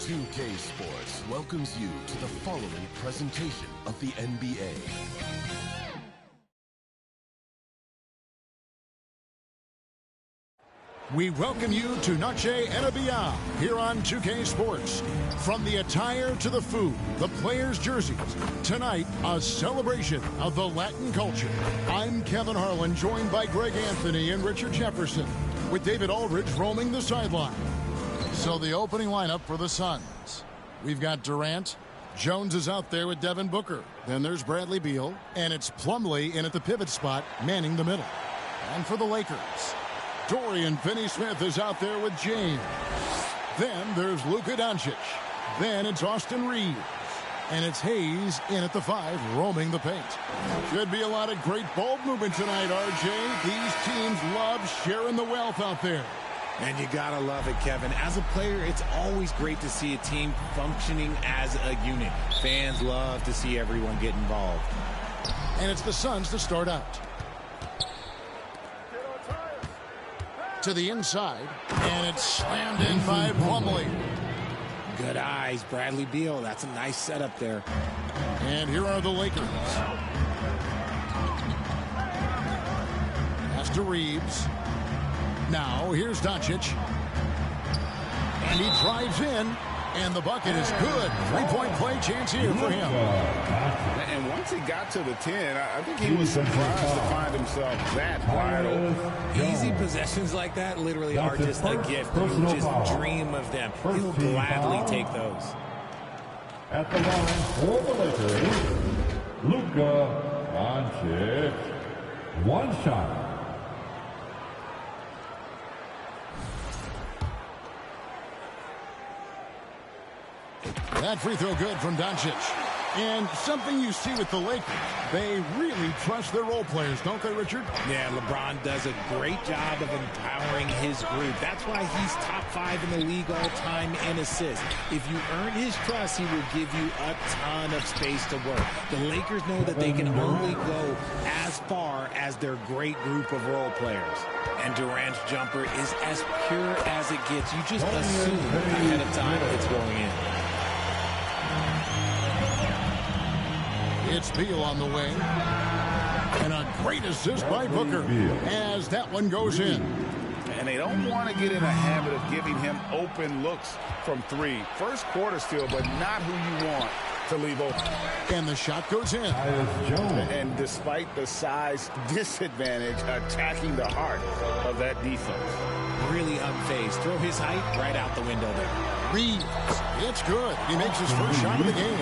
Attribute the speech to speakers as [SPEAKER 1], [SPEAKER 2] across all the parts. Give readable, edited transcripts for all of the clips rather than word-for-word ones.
[SPEAKER 1] NBA2K Sports welcomes you to the following presentation of the NBA.
[SPEAKER 2] We welcome you to Noche and Beyond here on 2K Sports. From the attire to the food, the players' jerseys, tonight a celebration of the Latin culture. I'm Kevin Harlan, joined by Greg Anthony and Richard Jefferson, with David Aldridge roaming the sideline. So the opening lineup for the Suns. We've got Durant. Jones is out there with Devin Booker. Then there's Bradley Beal. And it's Plumlee in at the pivot spot, manning the middle. And for the Lakers, Dorian Finney-Smith is out there with James. Then there's Luka Doncic. Then it's Austin Reeves. And it's Hayes in at the 5, roaming the paint. Should be a lot of great ball movement tonight, RJ. These teams love sharing the wealth out there.
[SPEAKER 3] And you gotta love it, Kevin. As a player, it's always great to see a team functioning as a unit. Fans love to see everyone get involved.
[SPEAKER 2] And it's the Suns to start out. To the inside, and it's slammed in by Plumlee.
[SPEAKER 3] Good eyes, Bradley Beal. That's a nice setup there.
[SPEAKER 2] And here are the Lakers. Pass to Reeves. Now, here's Doncic. And he drives in, and the bucket is good. Three-point play chance here for him.
[SPEAKER 4] And once he got to the 10, I think he was surprised to find himself that wide open.
[SPEAKER 3] Easy possessions like that literally are just a gift. You just dream of them. He'll gladly take those.
[SPEAKER 5] At the line for the Lakers, Luka Doncic. One shot.
[SPEAKER 2] That free throw good from Doncic. And something you see with the Lakers, they really trust their role players, don't they, Richard?
[SPEAKER 3] Yeah, LeBron does a great job of empowering his group. That's why he's top 5 in the league all time in assists. If you earn his trust, he will give you a ton of space to work. The Lakers know that they can only go as far as their great group of role players. And Durant's jumper is as pure as it gets. You just assume ahead of time it's going in.
[SPEAKER 2] It's Beal on the wing. And a great assist by Booker as that one goes in.
[SPEAKER 4] And they don't want to get in a habit of giving him open looks from 3. First quarter still, but not who you want to leave open.
[SPEAKER 2] And the shot goes in.
[SPEAKER 4] And despite the size disadvantage, attacking the heart of that defense.
[SPEAKER 3] Really unfazed. Throw his height right out the window there.
[SPEAKER 2] Reeves, it's good. He makes his first shot of the game.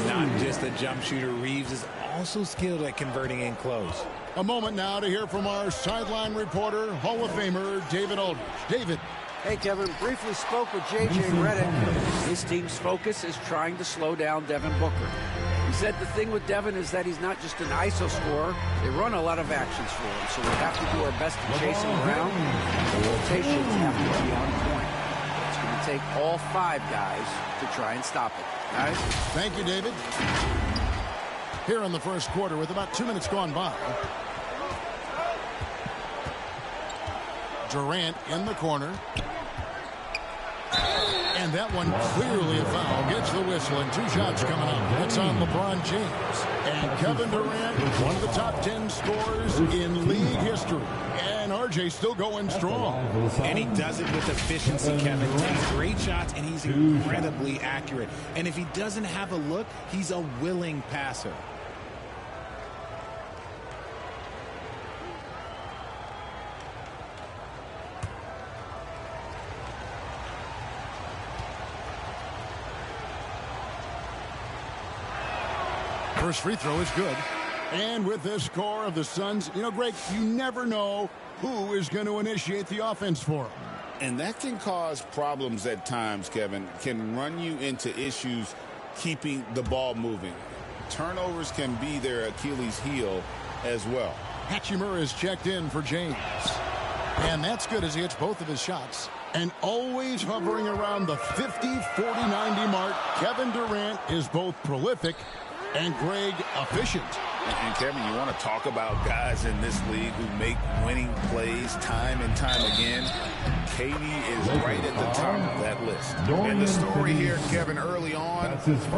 [SPEAKER 3] Not just a jump shooter, Reeves is also skilled at converting in close.
[SPEAKER 2] A moment now to hear from our sideline reporter, Hall of Famer David Aldridge. David.
[SPEAKER 6] Hey, Kevin, briefly spoke with J.J. Redick. His team's focus is trying to slow down Devin Booker. He said the thing with Devin is that he's not just an ISO scorer. They run a lot of actions for him, so we have to do our best to chase him around. The rotations have to be on point. It's going to take all 5 guys to try and stop it. Guys?
[SPEAKER 2] Thank you, David. Here in the first quarter with about 2 minutes gone by. Durant in the corner. And that one clearly a foul. Gets the whistle and 2 shots coming up. It's on LeBron James. And Kevin Durant, one of the top 10 scorers in league history. And RJ still going strong.
[SPEAKER 3] And he does it with efficiency, Kevin. Takes great shots, and he's incredibly accurate. And if he doesn't have a look, he's a willing passer.
[SPEAKER 2] First free throw is good. And with this score of the Suns, you know, Greg, you never know who is going to initiate the offense for them.
[SPEAKER 4] And that can cause problems at times, Kevin. Can run you into issues keeping the ball moving. Turnovers can be their Achilles heel as well.
[SPEAKER 2] Hachimura is checked in for James. And that's good as he hits both of his shots. And always hovering around the 50, 40, 90 mark, Kevin Durant is both prolific and Greg efficient.
[SPEAKER 4] And Kevin, you want to talk about guys in this league who make winning plays time and time again. KD is right at the top of that list. And the story here, Kevin, early on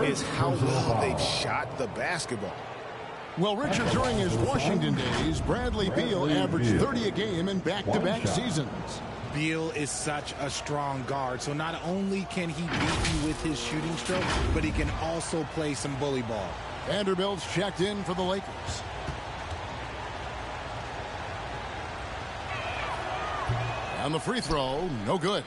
[SPEAKER 4] is how well they've shot the basketball.
[SPEAKER 2] Well, Richard, during his Washington days, Bradley Beal averaged 30 a game in back-to-back seasons.
[SPEAKER 3] Beal is such a strong guard, so not only can he beat you with his shooting stroke, but he can also play some bully ball.
[SPEAKER 2] Vanderbilt's checked in for the Lakers. And the free throw, no good.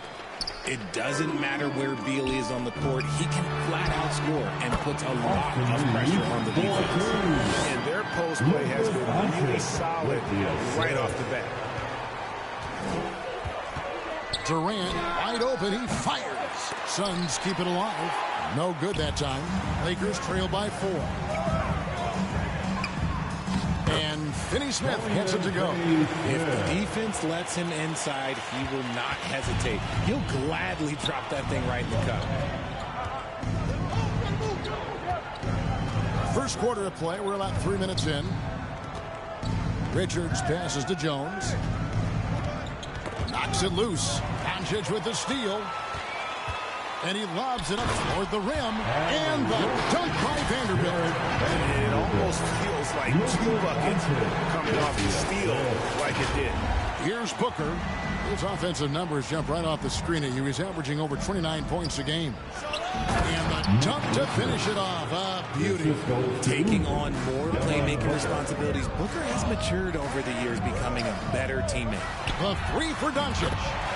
[SPEAKER 3] It doesn't matter where Beal is on the court. He can flat out score and puts a lot of pressure on the defense.
[SPEAKER 4] And their post play has been really solid right off the bat.
[SPEAKER 2] Durant, wide open, he fires. Suns keep it alive. No good that time. Lakers trail by 4. And Finney Smith gets it to go.
[SPEAKER 3] If the defense lets him inside, he will not hesitate. He'll gladly drop that thing right in the cup.
[SPEAKER 2] First quarter of play, we're about 3 minutes in. Richards passes to Jones. Knocks it loose. Doncic with the steal. And he lobs it up toward the rim. And the dunk by Vanderbilt.
[SPEAKER 4] It almost feels like 2 buckets coming off the steal like it did.
[SPEAKER 2] Here's Booker. His offensive numbers jump right off the screen at you. He's averaging over 29 points a game. And the dunk to finish it off. A beauty.
[SPEAKER 3] Taking on more playmaking responsibilities, Booker has matured over the years, becoming a better teammate.
[SPEAKER 2] The 3 for Doncic.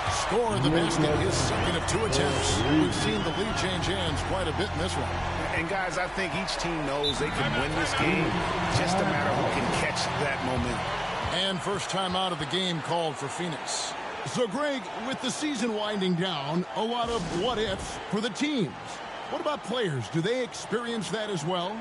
[SPEAKER 2] Scored the basket, his second of 2 attempts. We've seen the lead change hands quite a bit in this one.
[SPEAKER 4] And guys, I think each team knows they can win this game. Just a matter who can catch that momentum.
[SPEAKER 2] And first time out of the game called for Phoenix. So, Greg, with the season winding down, a lot of what-ifs for the teams. What about players? Do they experience that as well?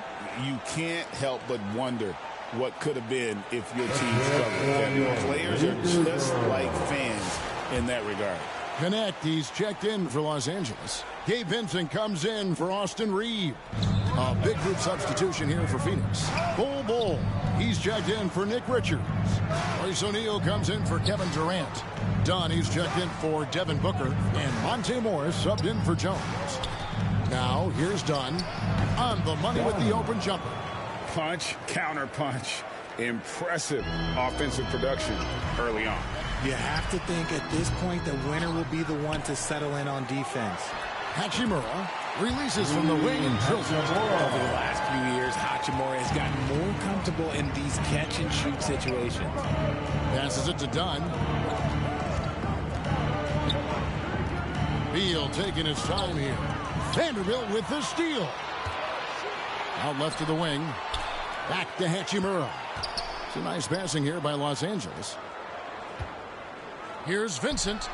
[SPEAKER 4] You can't help but wonder what could have been if your team struggled. Players are just like fans in that regard.
[SPEAKER 2] Connect, he's checked in for Los Angeles. Gabe Vincent comes in for Austin Reeves. A big group substitution here for Phoenix. Bull, he's checked in for Nick Richards. Royce O'Neal comes in for Kevin Durant. Dunn, he's checked in for Devin Booker. And Monte Morris subbed in for Jones. Now, here's Dunn on the money with the open jumper.
[SPEAKER 4] Punch, counter punch. Impressive offensive production early on.
[SPEAKER 3] You have to think at this point the winner will be the one to settle in on defense.
[SPEAKER 2] Hachimura releases from the wing and drills it.
[SPEAKER 3] Over the last few years, Hachimura has gotten more comfortable in these catch-and-shoot situations.
[SPEAKER 2] Passes it to Dunn. Beal taking his time here. Vanderbilt with the steal. Out left to the wing. Back to Hachimura. It's a nice passing here by Los Angeles. Here's Vincent.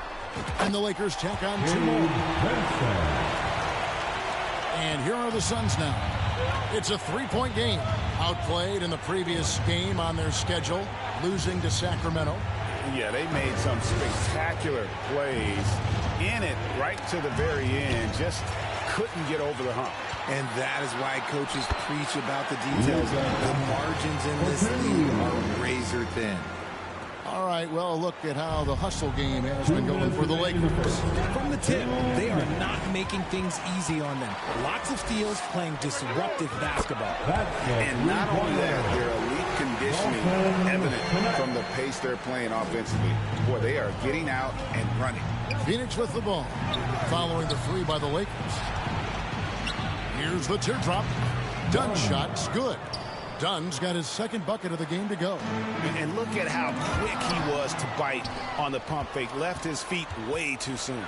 [SPEAKER 2] And the Lakers tack on 2 more. And here are the Suns now. It's a 3-point game. Outplayed in the previous game on their schedule, losing to Sacramento.
[SPEAKER 4] Yeah, they made some spectacular plays in it right to the very end. Just couldn't get over the hump.
[SPEAKER 3] And that is why coaches preach about the details. The margins in this league are razor thin.
[SPEAKER 2] All right, well, look at how the hustle game has been going for the Lakers.
[SPEAKER 3] From the tip, they are not making things easy on them. Lots of steals, playing disruptive basketball.
[SPEAKER 4] And not only that, their elite conditioning evident from the pace they're playing offensively. Boy, they are getting out and running.
[SPEAKER 2] Phoenix with the ball, following the 3 by the Lakers. Here's the teardrop. Dunn's shot's good. Dunn's got his second bucket of the game to go.
[SPEAKER 4] And look at how quick he was to bite on the pump fake. Left his feet way too soon.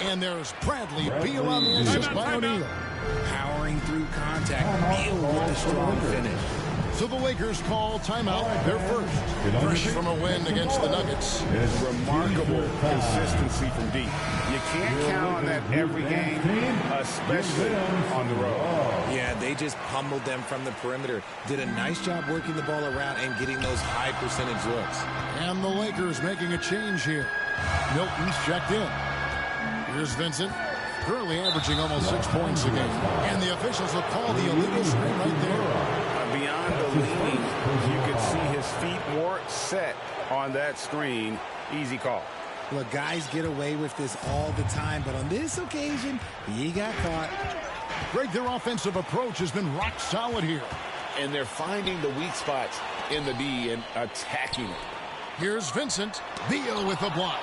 [SPEAKER 2] And there's Bradley Beal on the assist by O'Neal.
[SPEAKER 3] Powering through contact. Beal with a strong finish.
[SPEAKER 2] So the Lakers call timeout, their first. Fresh from a win against the Nuggets.
[SPEAKER 4] Remarkable consistency from deep. You can't count on that every game, especially on the road.
[SPEAKER 3] Yeah, they just pummeled them from the perimeter. Did a nice job working the ball around and getting those high percentage looks.
[SPEAKER 2] And the Lakers making a change here. Milton's checked in. Here's Vincent. Currently averaging almost 6 points a game. And the officials will call the illegal screen right there.
[SPEAKER 4] Beyond on the lead, you could see his feet more set on that screen. Easy call.
[SPEAKER 3] Look, guys get away with this all the time, but on this occasion, he got caught.
[SPEAKER 2] Greg, their offensive approach has been rock solid here.
[SPEAKER 4] And they're finding the weak spots in the D and attacking it.
[SPEAKER 2] Here's Vincent. Beal with the block.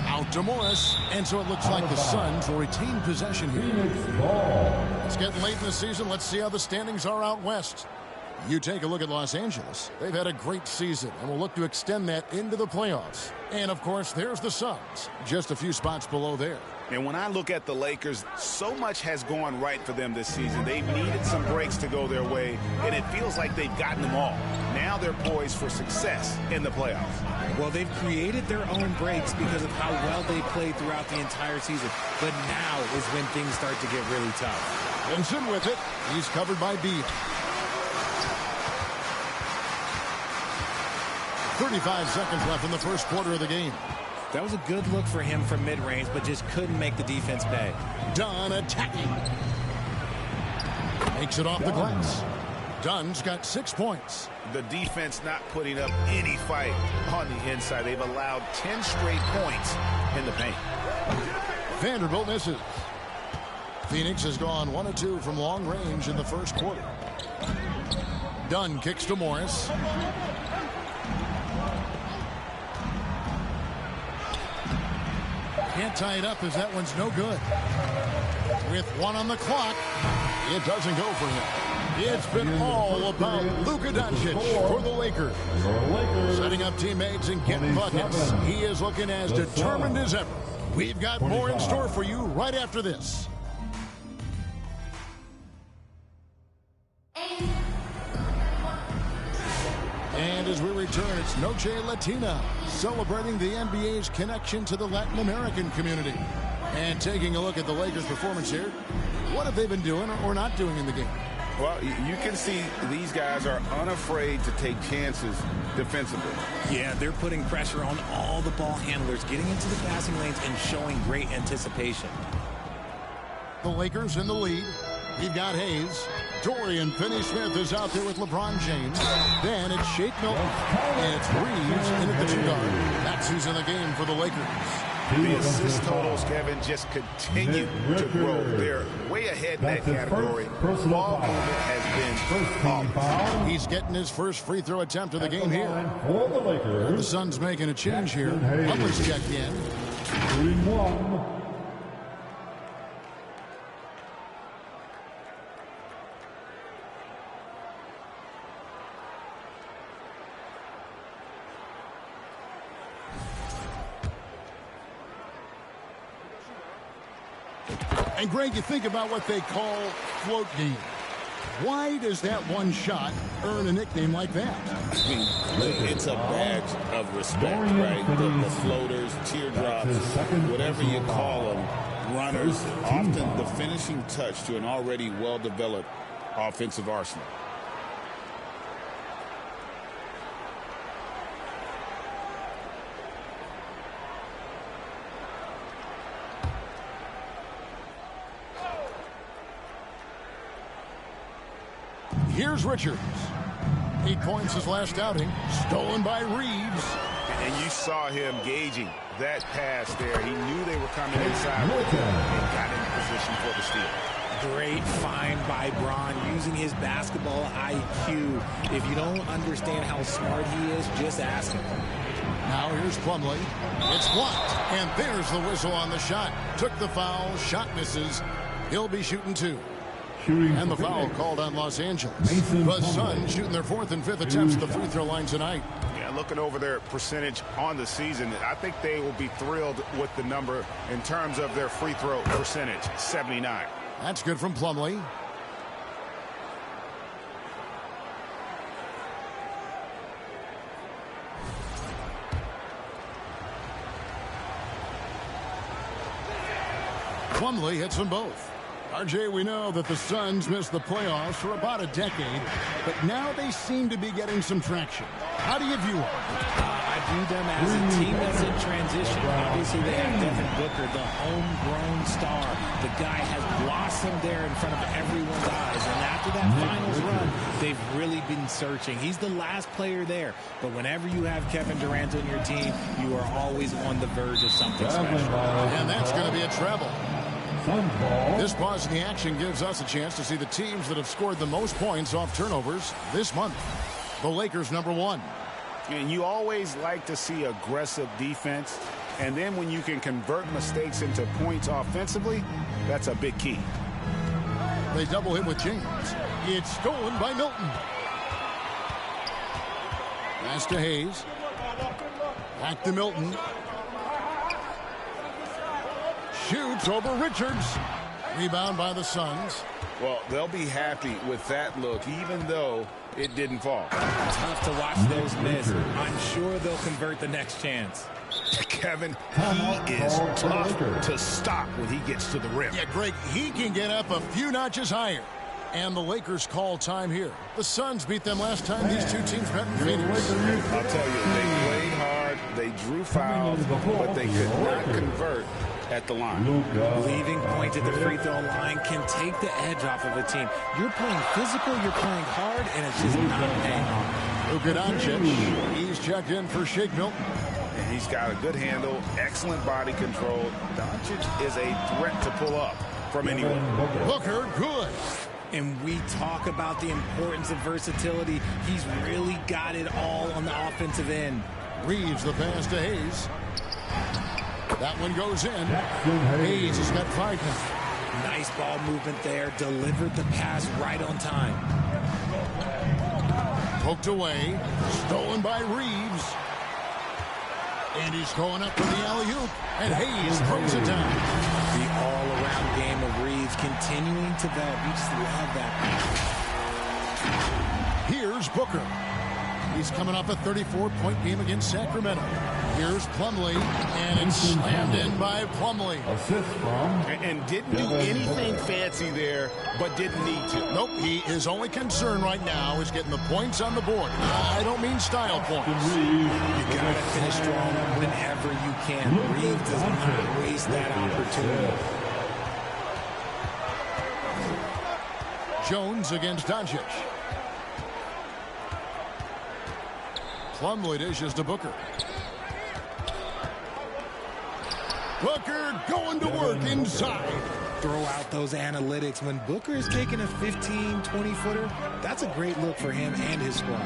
[SPEAKER 2] Out to Morris. And so it looks like the Suns will retain possession here. It's getting late in the season. Let's see how the standings are out west. You take a look at Los Angeles. They've had a great season and will look to extend that into the playoffs. And, of course, there's the Suns, just a few spots below there.
[SPEAKER 4] And when I look at the Lakers, so much has gone right for them this season. They've needed some breaks to go their way, and it feels like they've gotten them all. Now they're poised for success in the playoffs.
[SPEAKER 3] Well, they've created their own breaks because of how well they played throughout the entire season. But now is when things start to get really tough.
[SPEAKER 2] Vincent with it. He's covered by Beal. 35 seconds left in the first quarter of the game.
[SPEAKER 3] That was a good look for him from mid-range, but just couldn't make the defense pay.
[SPEAKER 2] Dunn attacking. Makes it off the glass. Dunn's got 6 points.
[SPEAKER 4] The defense not putting up any fight on the inside. They've allowed 10 straight points in the paint.
[SPEAKER 2] Vanderbilt misses. Phoenix has gone 1 of 2 from long range in the first quarter. Dunn kicks to Morris. Can't tie it up as that one's no good. With 1 on the clock, it doesn't go for him. It's been all about Luka Doncic for the Lakers. Setting up teammates and getting buckets. He is looking as determined as ever. We've got more in store for you right after this. And as we return, it's Noche Latina, celebrating the NBA's connection to the Latin American community. And taking a look at the Lakers' performance here, what have they been doing or not doing in the game?
[SPEAKER 4] Well, you can see these guys are unafraid to take chances defensively.
[SPEAKER 3] Yeah, they're putting pressure on all the ball handlers, getting into the passing lanes and showing great anticipation.
[SPEAKER 2] The Lakers in the lead. We've got Hayes. Dorian Finney-Smith is out there with LeBron James. Then it's Shake Milton. And it's Reeves in at the 2-guard. That's who's in the game for the Lakers.
[SPEAKER 4] The assist totals, Kevin, just continue to grow. They're way ahead in that category. Ball movement has been flawless.
[SPEAKER 2] He's getting his first free throw attempt of the game here. The Suns making a change here. Plumlee's checked in.
[SPEAKER 5] 3-1.
[SPEAKER 2] And, Greg, you think about what they call float game. Why does that one shot earn a nickname like that?
[SPEAKER 4] I mean, it's a badge of respect, right? The floaters, teardrops, whatever you call them, runners, often the finishing touch to an already well-developed offensive arsenal.
[SPEAKER 2] Here's Richards. 8 points his last outing. Stolen by Reeves.
[SPEAKER 4] And you saw him gauging that pass there. He knew they were coming inside and got in position for the steal.
[SPEAKER 3] Great find by Bron, using his basketball IQ. If you don't understand how smart he is, just ask him.
[SPEAKER 2] Now here's Plumlee. It's blocked. And there's the whistle on the shot. Took the foul. Shot misses. He'll be shooting 2. And the foul called on Los Angeles. The Suns shooting their 4th and 5th attempts at the free throw line tonight.
[SPEAKER 4] Yeah, looking over their percentage on the season, I think they will be thrilled with the number in terms of their free throw percentage, 79.
[SPEAKER 2] That's good from Plumlee. Plumlee hits them both. RJ, we know that the Suns missed the playoffs for about a decade, but now they seem to be getting some traction. How do you view it?
[SPEAKER 3] I view them as a team that's in transition. Obviously, they have Devin Booker, the homegrown star. The guy has blossomed there in front of everyone's eyes. And after that finals run, they've really been searching. He's the last player there. But whenever you have Kevin Durant on your team, you are always on the verge of something special.
[SPEAKER 2] And that's going to be a treble. This pause in the action gives us a chance to see the teams that have scored the most points off turnovers this month. The Lakers, number 1.
[SPEAKER 4] And you always like to see aggressive defense. And then when you can convert mistakes into points offensively, that's a big key.
[SPEAKER 2] They double him with James. It's stolen by Milton. Pass to Hayes. Back to Milton. Shoots over Richards. Rebound by the Suns.
[SPEAKER 4] Well, they'll be happy with that look, even though it didn't fall.
[SPEAKER 3] Tough to watch those miss. I'm sure they'll convert the next chance.
[SPEAKER 4] Kevin, he is tough to stop when he gets to the rim.
[SPEAKER 2] Yeah, Greg, he can get up a few notches higher. And the Lakers call time here. The Suns beat them last time these two teams met in Phoenix.
[SPEAKER 4] I'll tell you, they played hard, they drew fouls, but they could not convert at the line.
[SPEAKER 3] Leaving point at the free throw line can take the edge off of a team. You're playing physical, you're playing hard, and it's just not paying off.
[SPEAKER 2] Luka Doncic, he's checked in for Shake Milton.
[SPEAKER 4] And he's got a good handle, excellent body control. Doncic is a threat to pull up from anywhere.
[SPEAKER 2] Booker, good.
[SPEAKER 3] And we talk about the importance of versatility. He's really got it all on the offensive end.
[SPEAKER 2] Reeves the pass to Hayes. That one goes in. Hayes has got 5 now.
[SPEAKER 3] Nice ball movement there. Delivered the pass right on time.
[SPEAKER 2] Poked away. Stolen by Reeves. And he's going up for the alley-oop. And Hayes throws it down.
[SPEAKER 3] The all-around game of Reeves continuing to develop. You just love that.
[SPEAKER 2] Here's Booker. He's coming off a 34-point game against Sacramento. Here's Plumlee, and it's slammed in by Plumlee.
[SPEAKER 5] Assist from.
[SPEAKER 4] And didn't do anything fancy there, but didn't need to.
[SPEAKER 2] Nope, his only concern right now is getting the points on the board. I don't mean style points.
[SPEAKER 3] You gotta finish strong whenever you can. Reeves does not waste that opportunity.
[SPEAKER 2] Jones against Doncic. Plumlee dishes to Booker. Booker going to work inside.
[SPEAKER 3] Throw out those analytics. When Booker is taking a 15, 20-footer, that's a great look for him and his squad.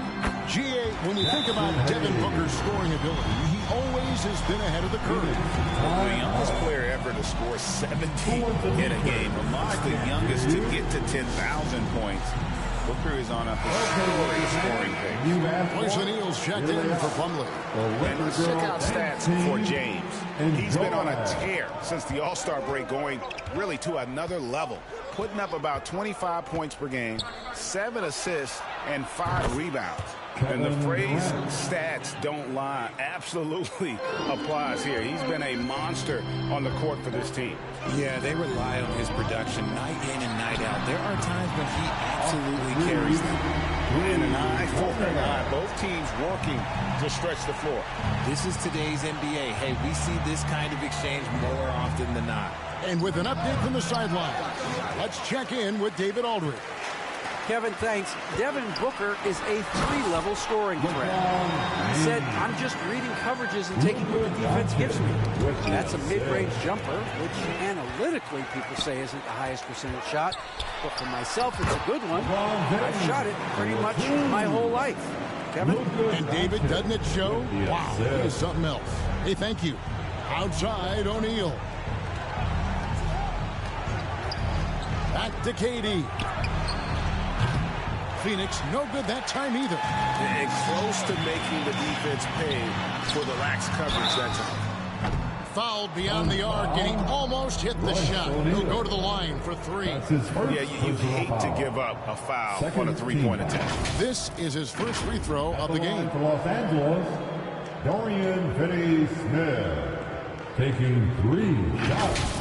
[SPEAKER 2] GA, when we think about Devin Booker's scoring ability, he always has been ahead of the curve.
[SPEAKER 4] The youngest player ever to score 17 in a game, amongst the youngest to get to 10,000 points. Booker is on a historic scoring pace.
[SPEAKER 2] Poison Eels checked in for Plumlee.
[SPEAKER 4] And let's check out stats for James. He's been on a tear since the All-Star break, going really to another level, putting up about 25 points per game, 7 assists, and 5 rebounds. And the phrase stats don't lie absolutely applies here. He's been a monster on the court for this team.
[SPEAKER 3] Yeah, they rely on his production night in and night out. There are times when he absolutely carries them.
[SPEAKER 4] And an eye for an eye. Both teams working to stretch the floor.
[SPEAKER 3] This is today's NBA. Hey, we see this kind of exchange more often than not.
[SPEAKER 2] And with an update from the sideline, let's check in with David Aldridge.
[SPEAKER 6] Kevin, thanks. Devin Booker is a 3-level scoring threat. He said, I'm just reading coverages and taking what the defense gives me. That's a mid-range jumper, which analytically people say isn't the highest percentage shot. But for myself, it's a good one. I've shot it pretty much my whole life. Kevin?
[SPEAKER 2] And David, doesn't it show? Wow, he is something else. Hey, thank you. Outside, O'Neal. Back to KD. Phoenix, no good that time either.
[SPEAKER 4] And close to making the defense pay for the lax coverage that time.
[SPEAKER 2] Fouled beyond the arc, and he almost hit the shot. He'll go to the line for 3.
[SPEAKER 4] Yeah, you hate to give up a foul on a 3-point attempt.
[SPEAKER 2] This is his first free throw of the game.
[SPEAKER 5] For Los Angeles, Dorian Finney-Smith taking 3 shots.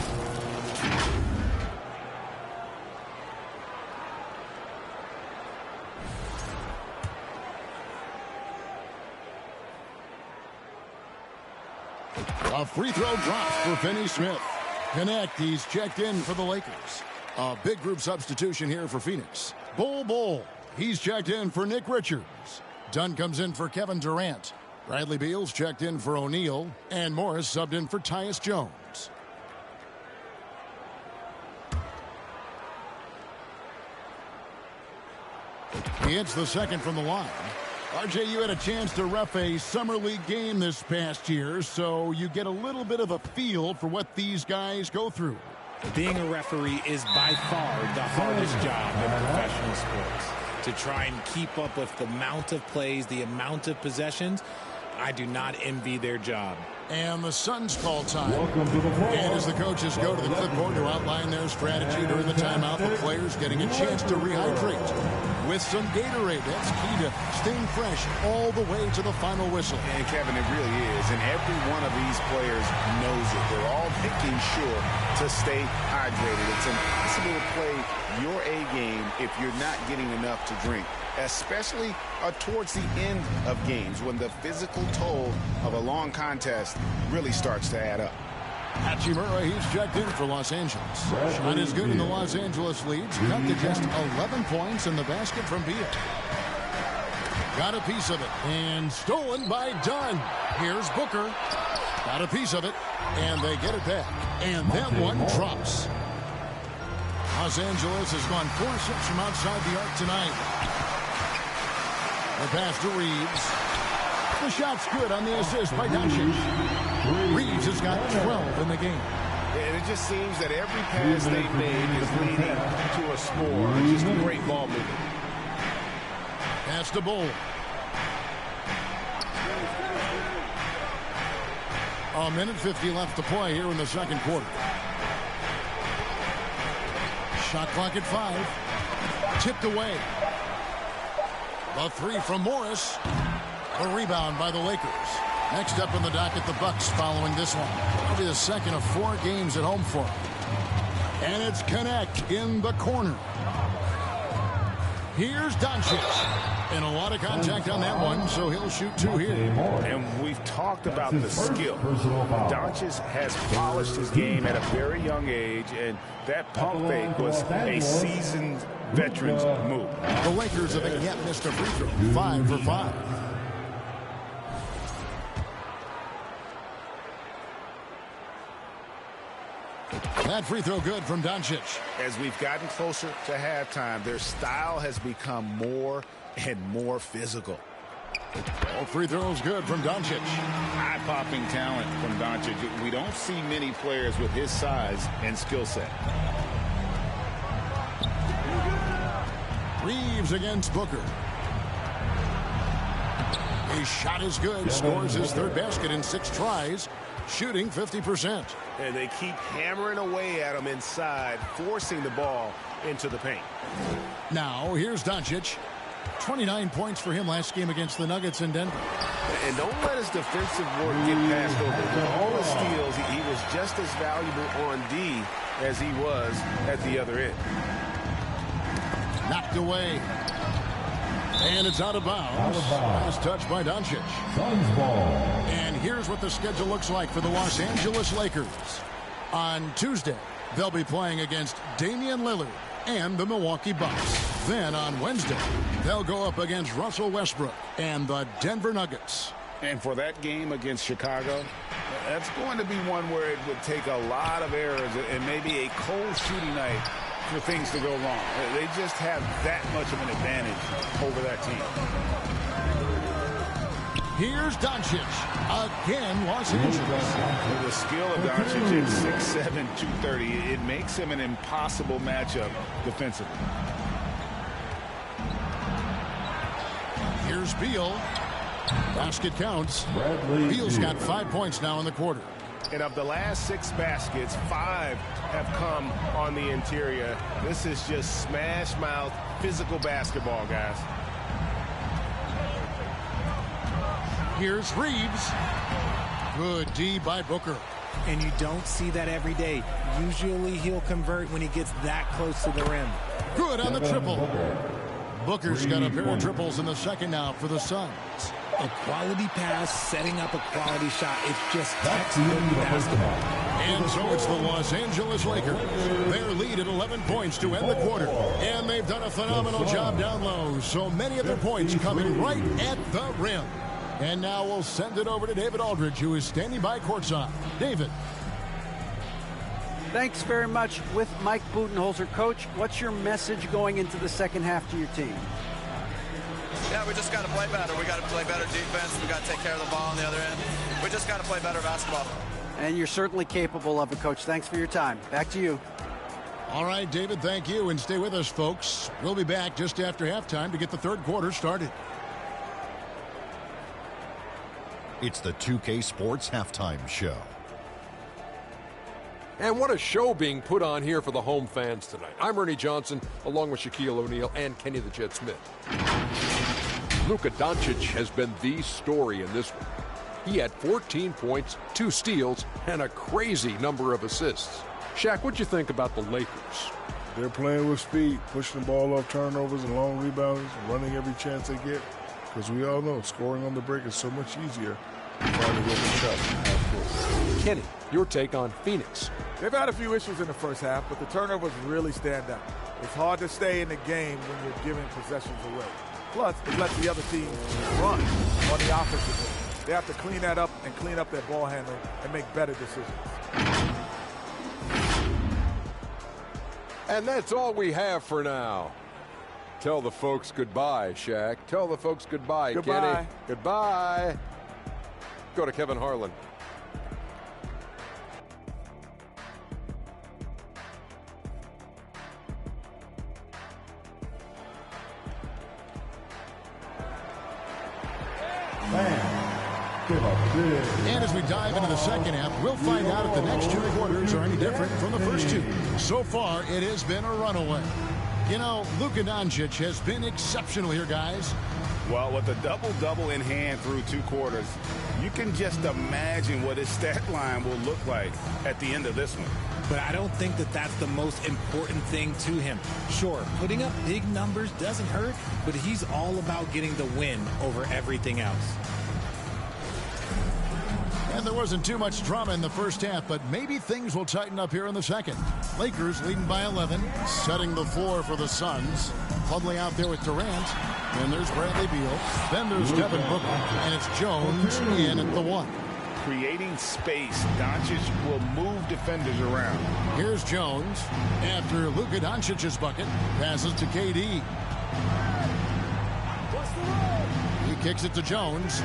[SPEAKER 2] Free throw drops for Finney Smith. Connect, he's checked in for the Lakers. A big group substitution here for Phoenix. Bull, he's checked in for Nick Richards. Dunn comes in for Kevin Durant. Bradley Beal's checked in for O'Neal. And Morris subbed in for Tyus Jones. He hits the second from the line. RJ, you had a chance to ref a Summer League game this past year, so you get a little bit of a feel for what these guys go through.
[SPEAKER 3] Being a referee is by far the hardest job in professional sports. To try and keep up with the amount of plays, the amount of possessions, I do not envy their job.
[SPEAKER 2] And the Suns call time. And as the coaches go to the clipboard to outline their strategy during the timeout, the players getting a chance to rehydrate with some Gatorade. That's key to staying fresh all the way to the final whistle.
[SPEAKER 4] And Kevin, it really is. And every one of these players knows it. They're all making sure to stay hydrated. It's impossible to play your A game if you're not getting enough to drink, especially towards the end of games when the physical toll of a long contest really starts to add up.
[SPEAKER 2] Hachimura, he's checked in for Los Angeles. Shot is good in the Los Angeles leads. Cut to just 11 points in the basket from Beal. Got a piece of it and stolen by Dunn. Here's Booker. Got a piece of it and they get it back. And that one drops. Los Angeles has gone 4-6 from outside the arc tonight. The pass to Reeves. The shot's good on the assist by Doncic. Reeves has got 12 in the game.
[SPEAKER 7] And it just seems that every pass they've made is leading to a score. It's just great ball movement.
[SPEAKER 2] Pass to Bull. A minute 50 left to play here in the second quarter. Shot clock at 5. Tipped away. The three from Morris. A rebound by the Lakers. Next up in the docket, the Bucks following this one. It'll be the second of 4 games at home for them. And it's Connect in the corner. Here's Doncic. And a lot of contact on that one, so he'll shoot 2 here.
[SPEAKER 4] And we've talked about the skill. Doncic has polished his game at a very young age, and that pump fake was a seasoned veteran's move.
[SPEAKER 2] The Lakers have yet missed a free throw. 5 for 5. That free throw good from Doncic.
[SPEAKER 4] As we've gotten closer to halftime, their style has become more and more physical.
[SPEAKER 2] All free throws good from Doncic.
[SPEAKER 4] Eye-popping talent from Doncic. We don't see many players with his size and skill set.
[SPEAKER 2] Reeves against Booker. His shot is good. Scores his 3rd basket in 6 tries. Shooting 50%.
[SPEAKER 7] And they keep hammering away at him inside, forcing the ball into the paint.
[SPEAKER 2] Now, here's Doncic. 29 points for him last game against the Nuggets in Denver.
[SPEAKER 7] And don't let his defensive work get passed over. With all the steals, he was just as valuable on D as he was at the other end.
[SPEAKER 2] Knocked away. And it's out of bounds. Last touch by Doncic.
[SPEAKER 5] Suns ball.
[SPEAKER 2] And here's what the schedule looks like for the Los Angeles Lakers. On Tuesday, they'll be playing against Damian Lillard and the Milwaukee Bucks. Then on Wednesday, they'll go up against Russell Westbrook and the Denver Nuggets.
[SPEAKER 4] And for that game against Chicago, that's going to be one where it would take a lot of errors and maybe a cold shooting night for things to go wrong. They just have that much of an advantage over that team.
[SPEAKER 2] Here's Doncic. Again, Los Angeles.
[SPEAKER 4] With the skill of Doncic at 6'7", 230, it makes him an impossible matchup defensively.
[SPEAKER 2] Here's Beal. Basket counts. Beal's got 5 points now in the quarter.
[SPEAKER 7] And of the last 6 baskets, 5 have come on the interior. This is just smash mouth physical basketball, guys.
[SPEAKER 2] Here's Reeves. Good D by Booker.
[SPEAKER 3] And you don't see that every day. Usually he'll convert when he gets that close to the rim.
[SPEAKER 2] Good on the triple. Booker's got a pair of triples in the second now for the Suns.
[SPEAKER 3] A quality pass, setting up a quality shot. It's just textbook basketball.
[SPEAKER 2] And so it's the Los Angeles Lakers. Their lead at 11 points to end the quarter. And they've done a phenomenal job down low. So many of their points coming right at the rim. And now we'll send it over to David Aldridge, who is standing by courtside. David.
[SPEAKER 6] Thanks very much. With Mike Budenholzer, Coach, what's your message going into the second half to your team?
[SPEAKER 8] Yeah, we just got to play better. We got to play better defense. We got to take care of the ball on the other end. We just got to play better basketball.
[SPEAKER 6] And you're certainly capable of it, Coach. Thanks for your time. Back to you.
[SPEAKER 2] All right, David, thank you. And stay with us, folks. We'll be back just after halftime to get the third quarter started.
[SPEAKER 9] It's the 2K Sports Halftime Show.
[SPEAKER 10] And what a show being put on here for the home fans tonight. I'm Ernie Johnson, along with Shaquille O'Neal and Kenny the Jet Smith. Luka Doncic has been the story in this one. He had 14 points, 2 steals, and a crazy number of assists. Shaq, what'd you think about the Lakers?
[SPEAKER 11] They're playing with speed, pushing the ball off turnovers and long rebounds, running every chance they get. Because we all know scoring on the break is so much easier than trying to get the shot from half court.
[SPEAKER 10] Kenny, your take on Phoenix.
[SPEAKER 12] They've had a few issues in the first half, but the turnovers really stand out. It's hard to stay in the game when you're giving possessions away. Plus, it lets the other team run on the offensive end. They have to clean that up and clean up their ball handling and make better decisions.
[SPEAKER 10] And that's all we have for now. Tell the folks goodbye, Shaq. Tell the folks goodbye,
[SPEAKER 12] Goodbye.
[SPEAKER 10] Kenny. Goodbye. Go to Kevin Harlan.
[SPEAKER 2] And as we dive into the second half, we'll find out if the next 2 quarters are any different from the first 2. So far, it has been a runaway. You know, Luka Doncic has been exceptional here, guys.
[SPEAKER 4] Well, with a double-double in hand through 2 quarters, you can just imagine what his stat line will look like at the end of this one.
[SPEAKER 3] But I don't think that that's the most important thing to him. Sure, putting up big numbers doesn't hurt, but he's all about getting the win over everything else.
[SPEAKER 2] And there wasn't too much drama in the first half, but maybe things will tighten up here in the second. Lakers leading by 11, setting the floor for the Suns. Plumlee out there with Durant. Then there's Bradley Beal. Then there's Devin Booker. And it's Jones in at the 1.
[SPEAKER 4] Creating space, Doncic will move defenders around.
[SPEAKER 2] Here's Jones. After Luka Doncic's bucket, passes to KD. He kicks it to Jones.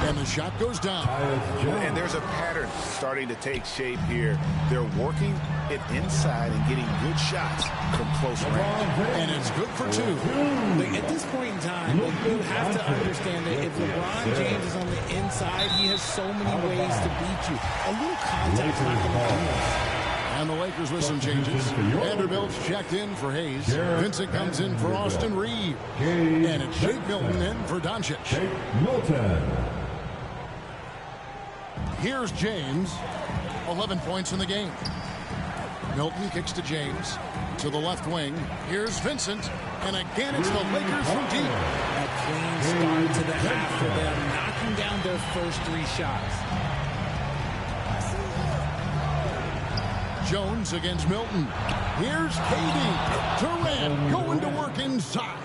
[SPEAKER 2] And the shot goes down.
[SPEAKER 4] And there's a pattern starting to take shape here. They're working it inside and getting good shots from close range.
[SPEAKER 2] And it's good for 2.
[SPEAKER 3] At this point in time, you have to understand that if LeBron James is on the inside, he has so many ways to beat you. A little contact's not going to do.
[SPEAKER 2] And the Lakers with some changes. Vanderbilt's checked in for Hayes. Vincent comes in for Austin Reeves. And it's Shake Milton in for Doncic. Here's James. 11 points in the game. Milton kicks to James. To the left wing. Here's Vincent. And again, it's the Lakers from deep.
[SPEAKER 3] A clean start to the half for them, knocking down their first 3 shots.
[SPEAKER 2] Jones against Milton. Here's KD. Durant going to work inside.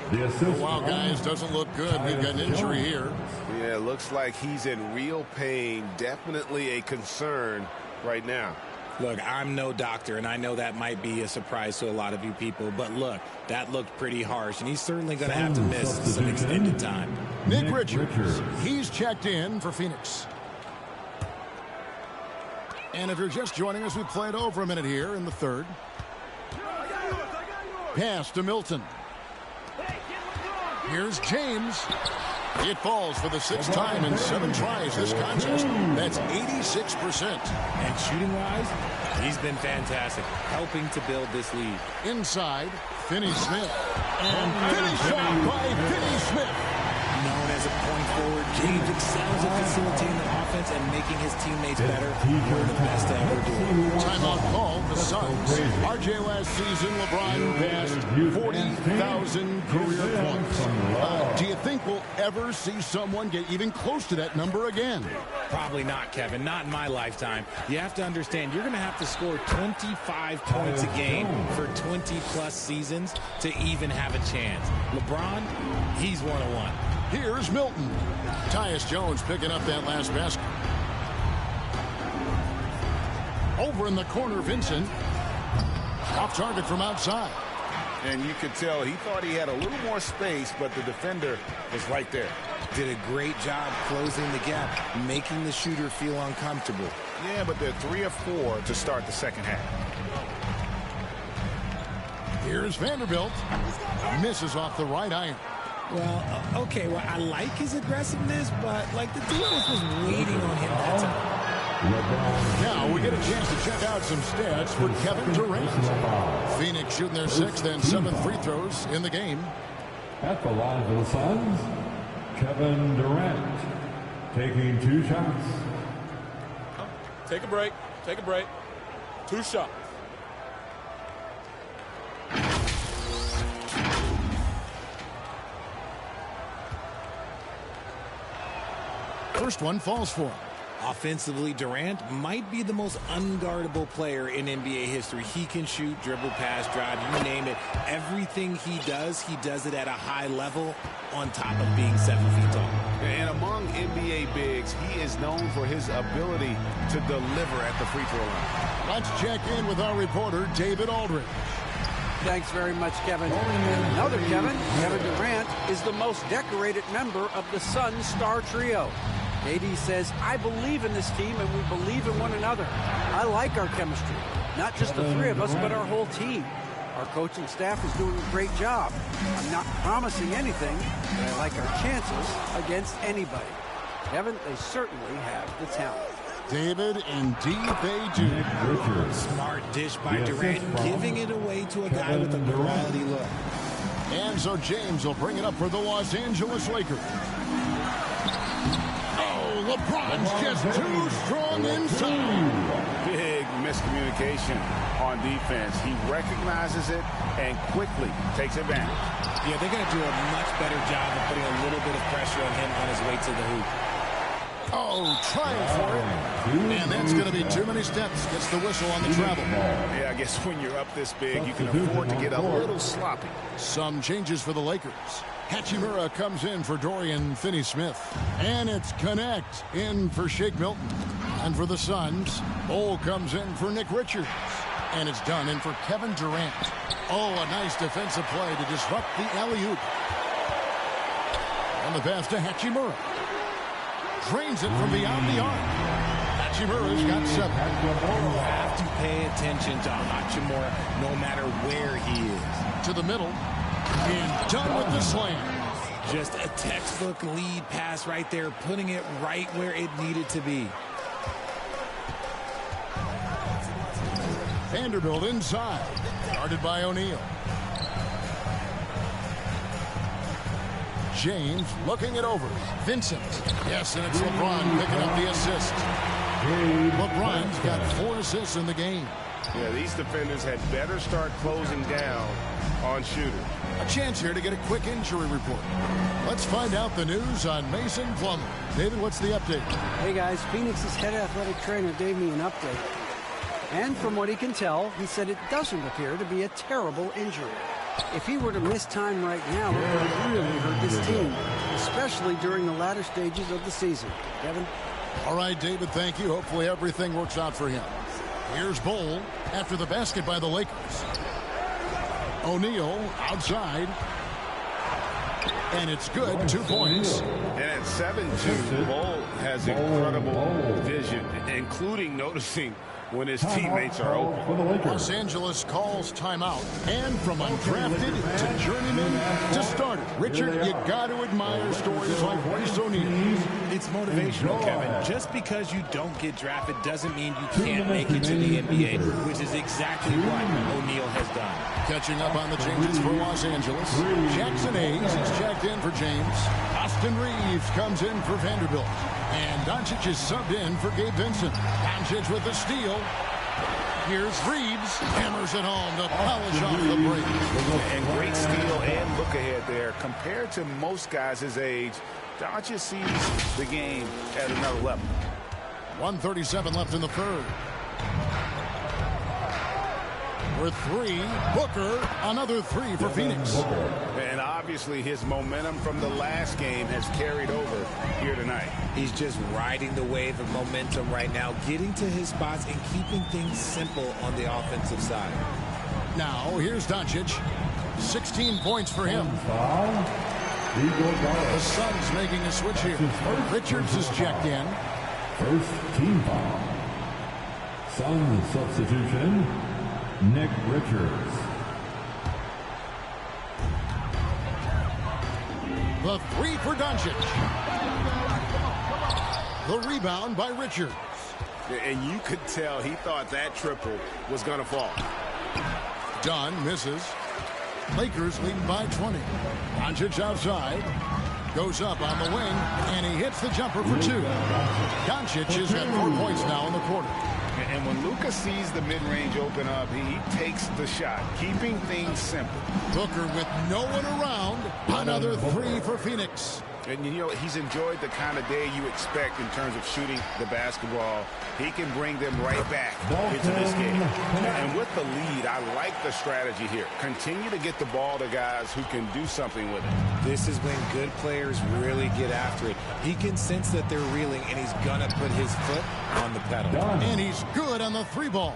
[SPEAKER 2] Wow, guys, doesn't look good. We've got an injury here.
[SPEAKER 4] Yeah, looks like he's in real pain. Definitely a concern right now.
[SPEAKER 3] Look, I'm no doctor, and I know that might be a surprise to a lot of you people, but look, that looked pretty harsh, and he's certainly going to have to miss some extended time.
[SPEAKER 2] Nick Richards, he's checked in for Phoenix. And if you're just joining us, we played over a minute here in the third. Pass to Milton. Here's James. It falls for the 6th time in 7 tries this contest. That's 86%.
[SPEAKER 3] And shooting-wise, he's been fantastic, helping to build this lead.
[SPEAKER 2] Inside, Finney-Smith. And finished off by Finney-Smith.
[SPEAKER 3] Known as a point forward, James excels at facilitating the offense and making making his teammates better, one of the best to ever do it.
[SPEAKER 2] Timeout called the Suns. RJ, last season, LeBron passed 40,000 career points. Do you think we'll ever see someone get even close to that number again?
[SPEAKER 3] Probably not, Kevin. Not in my lifetime. You have to understand, you're going to have to score 25 points a game for 20-plus seasons to even have a chance. LeBron, he's one of one.
[SPEAKER 2] Here's Milton. Tyus Jones picking up that last basket. Over in the corner, Vincent. Off target from outside.
[SPEAKER 4] And you could tell he thought he had a little more space, but the defender was right there.
[SPEAKER 3] Did a great job closing the gap, making the shooter feel uncomfortable.
[SPEAKER 4] Yeah, but they're 3 of 4 to start the second half.
[SPEAKER 2] Here's Vanderbilt. Misses off the right iron.
[SPEAKER 3] Well, okay, well, I like his aggressiveness, but, like, the defense was waiting on him that time.
[SPEAKER 2] Now we get a chance to check out some stats for Kevin Durant. Phoenix shooting their 6th and 7th free throws in the game.
[SPEAKER 5] At the line for the Suns, Kevin Durant taking 2 shots.
[SPEAKER 13] Take a break. Take a break. 2 shots.
[SPEAKER 2] First one falls for him.
[SPEAKER 3] Offensively, Durant might be the most unguardable player in NBA history. He can shoot, dribble, pass, drive, you name it. Everything he does it at a high level on top of being 7 feet tall.
[SPEAKER 4] And among NBA bigs, he is known for his ability to deliver at the free throw line.
[SPEAKER 2] Let's check in with our reporter, David Aldridge.
[SPEAKER 6] Thanks very much, Kevin. And another Kevin Durant, is the most decorated member of the Suns star trio. AD says, I believe in this team and we believe in one another. I like our chemistry. Not just the 3 of us, but our whole team. Our coaching staff is doing a great job. I'm not promising anything, but I like our chances against anybody. Kevin, they certainly have the talent.
[SPEAKER 2] David, indeed they do.
[SPEAKER 3] Smart dish by Durant, giving it away to a guy with a quality look.
[SPEAKER 2] And so James will bring it up for the Los Angeles Lakers. LeBron's just too strong inside.
[SPEAKER 4] Big miscommunication on defense. He recognizes it and quickly takes advantage.
[SPEAKER 3] Yeah, they're going to do a much better job of putting a little bit of pressure on him on his way to the hoop.
[SPEAKER 2] Oh, trying for it. And that's going to be too many steps. Gets the whistle on the travel.
[SPEAKER 4] Yeah, I guess when you're up this big, you can afford to get a little sloppy.
[SPEAKER 2] Some changes for the Lakers. Hachimura comes in for Dorian Finney-Smith. And it's Connect in for Shake Milton. And for the Suns, Bol comes in for Nick Richards. And it's done in for Kevin Durant. Oh, a nice defensive play to disrupt the alley-oop. And the pass to Hachimura. Drains it from beyond the arc. Hachimura's got 7.
[SPEAKER 3] You have to pay attention to Hachimura no matter where he is.
[SPEAKER 2] To the middle. And done with the slam.
[SPEAKER 3] Just a textbook lead pass right there, putting it right where it needed to be.
[SPEAKER 2] Vanderbilt inside. Guarded by O'Neal. James looking it over. Vincent. Yes, and it's LeBron picking up the assist. LeBron's got 4 assists in the game.
[SPEAKER 7] Yeah, these defenders had better start closing down on shooters.
[SPEAKER 2] A chance here to get a quick injury report. Let's find out the news on Mason Plumlee. David, what's the update?
[SPEAKER 6] Hey, guys. Phoenix's head athletic trainer gave me an update. And from what he can tell, he said it doesn't appear to be a terrible injury. If he were to miss time right now, it would really hurt this team, especially during the latter stages of the season. Kevin?
[SPEAKER 2] All right, David, thank you. Hopefully everything works out for him. Here's Bol after the basket by the Lakers. O'Neal outside. And it's good. 2 points.
[SPEAKER 4] And at 7-2, Bol has incredible vision, including noticing when his teammates are open.
[SPEAKER 2] Los Angeles calls timeout. And from undrafted to journeyman to starter. Richard, you got to admire stories like Royce O'Neal.
[SPEAKER 3] It's motivational, Kevin. Just because you don't get drafted doesn't mean you can't make it to the NBA, which is exactly what O'Neal has done.
[SPEAKER 2] Catching up on the changes for Los Angeles. Jackson Hayes is checked in for James. Austin Reeves comes in for Vanderbilt. And Doncic is subbed in for Gabe Vincent. Doncic with the steal. Here's Reeves. Hammers it home to polish off the break.
[SPEAKER 4] And great steal and look ahead there. Compared to most guys his age, Doncic sees the game at another level.
[SPEAKER 2] 1:37 left in the third. For three, Booker, another three for Phoenix.
[SPEAKER 4] And obviously his momentum from the last game has carried over here tonight.
[SPEAKER 3] He's just riding the wave of momentum right now, getting to his spots and keeping things simple on the offensive side.
[SPEAKER 2] Now, here's Doncic. 16 points for him. The Suns making a switch here. Richards is checked in.
[SPEAKER 5] First team foul. Suns substitution, Nick Richards.
[SPEAKER 2] The three for Doncic. The rebound by Richards.
[SPEAKER 7] And you could tell he thought that triple was going to fall.
[SPEAKER 2] Dunn misses. Lakers leading by 20. Doncic outside. Goes up on the wing, and he hits the jumper for two. Doncic has got 4 points now in the quarter.
[SPEAKER 4] And when Luka sees the mid-range open up, he takes the shot, keeping things simple.
[SPEAKER 2] Booker with no one around. Another three for Phoenix.
[SPEAKER 4] And, you know, he's enjoyed the kind of day you expect in terms of shooting the basketball. He can bring them right back into this game. And with the lead, I like the strategy here. Continue to get the ball to guys who can do something with it.
[SPEAKER 3] This is when good players really get after it. He can sense that they're reeling, and he's going to put his foot on the pedal.
[SPEAKER 2] And he's good on the three ball.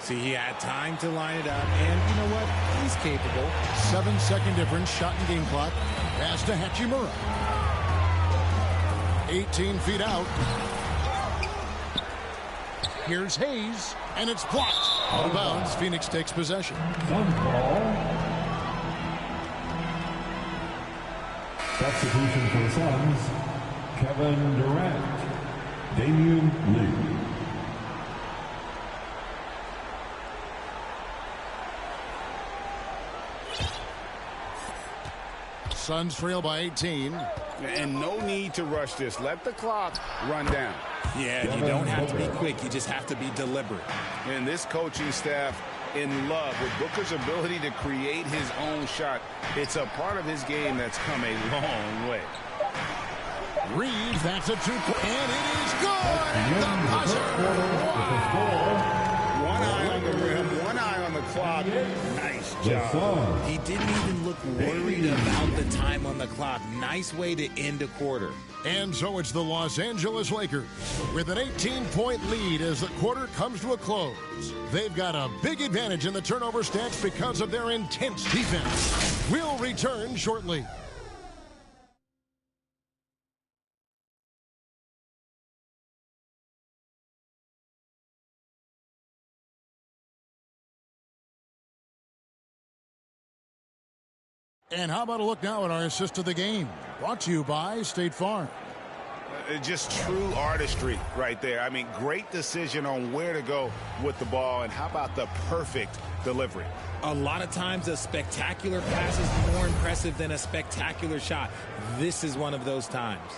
[SPEAKER 3] See, he had time to line it up, and you know what? He's capable.
[SPEAKER 2] 7-second difference, shot and game clock. Pass to Hachimura. 18 feet out. Here's Hayes, and it's blocked. Out of bounds, Phoenix takes possession.
[SPEAKER 5] Substitution for the Suns, Kevin Durant, Damian Lee.
[SPEAKER 2] Suns trail by 18.
[SPEAKER 4] And no need to rush this. Let the clock run down.
[SPEAKER 3] Yeah, you don't have to be quick. You just have to be deliberate.
[SPEAKER 4] And this coaching staff in love with Booker's ability to create his own shot. It's a part of his game that's come a long way.
[SPEAKER 2] Reeves, that's a two-point, and it is good! The buzzer!
[SPEAKER 4] One eye on the rim, one eye on the clock. Nice job.
[SPEAKER 3] He didn't even look worried about the time on the clock. Nice way to end a quarter.
[SPEAKER 2] And so it's the Los Angeles Lakers with an 18-point lead as the quarter comes to a close. They've got a big advantage in the turnover stats because of their intense defense. We'll return shortly. And how about a look now at our assist of the game? Brought to you by State Farm.
[SPEAKER 4] Just true artistry right there. I mean, great decision on where to go with the ball, and how about the perfect delivery?
[SPEAKER 3] A lot of times a spectacular pass is more impressive than a spectacular shot. This is one of those times.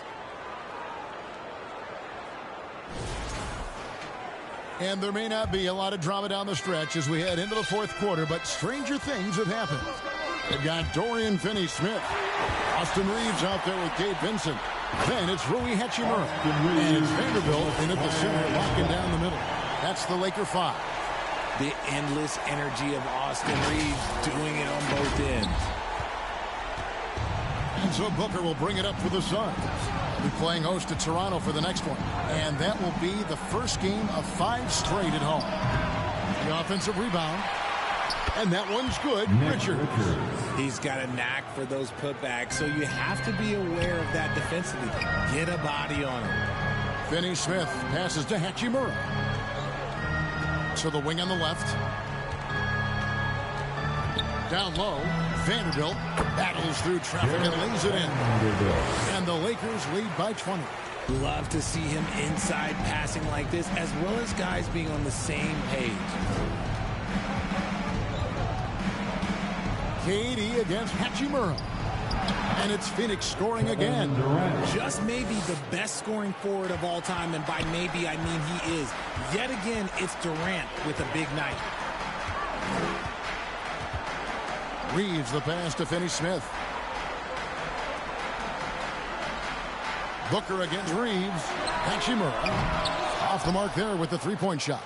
[SPEAKER 2] And there may not be a lot of drama down the stretch as we head into the fourth quarter, but stranger things have happened. They've got Dorian Finney-Smith. Austin Reeves out there with Gabe Vincent. Then it's Rui Hachimura. And it's Vanderbilt in at the center, locking down the middle. That's the Laker 5.
[SPEAKER 3] The endless energy of Austin Reeves doing it on both ends.
[SPEAKER 2] And so Booker will bring it up for the Suns. Be playing host to Toronto for the next one. And that will be the first game of 5 straight at home. The offensive rebound. And that one's good. Richards.
[SPEAKER 3] He's got a knack for those putbacks, so you have to be aware of that defensively. Get a body on him.
[SPEAKER 2] Finney-Smith passes to Hachimura. To the wing on the left. Down low. Vanderbilt battles through traffic and lays it in. And the Lakers lead by 20.
[SPEAKER 3] Love to see him inside passing like this, as well as guys being on the same page.
[SPEAKER 2] KD against Hachimura. And it's Phoenix scoring again.
[SPEAKER 3] Just maybe the best scoring forward of all time, and by maybe I mean he is. Yet again, it's Durant with a big night.
[SPEAKER 2] Reeves the pass to Finney-Smith. Booker against Reeves. Hachimura off the mark there with the three-point shot.